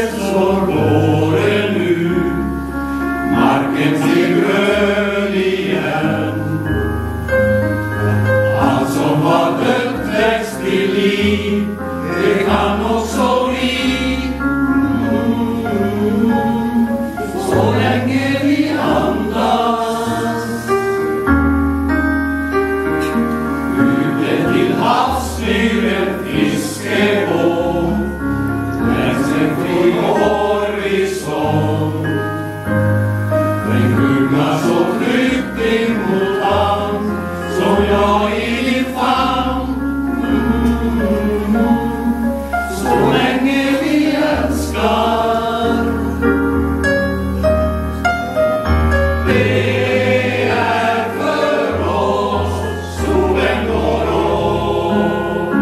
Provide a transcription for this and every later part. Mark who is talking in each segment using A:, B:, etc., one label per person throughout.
A: mörkret slår våren ut, marken blir grön igen. Allt som var dött växt till liv, det kan också bli. Så länge vi andas, ute till havs flyr en fiskebåt längs en fri horisont. Den gungar så tryggt in mot hand som jag i din famn. Så länge vi älskar, det är för oss solen går upp,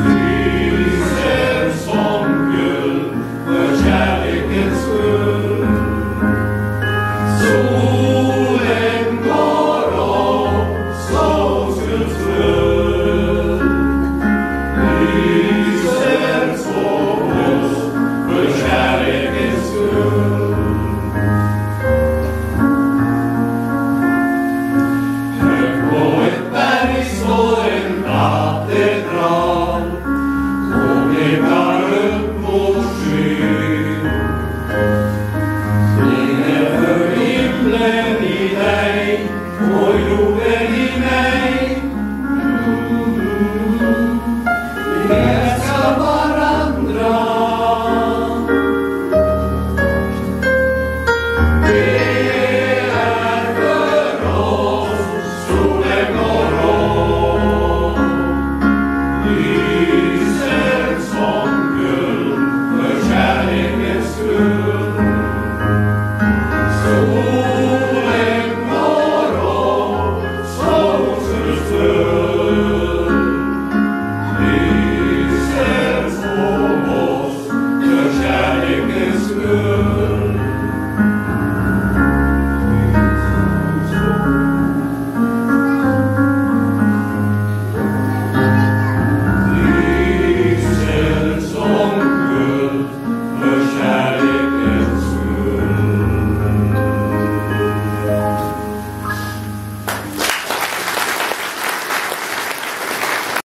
A: lyser som guld för kärlekens skull. Solen går upp så oskuldsfull, lyser så oss för kärlekens skull. Högt på ett berg står en katedral.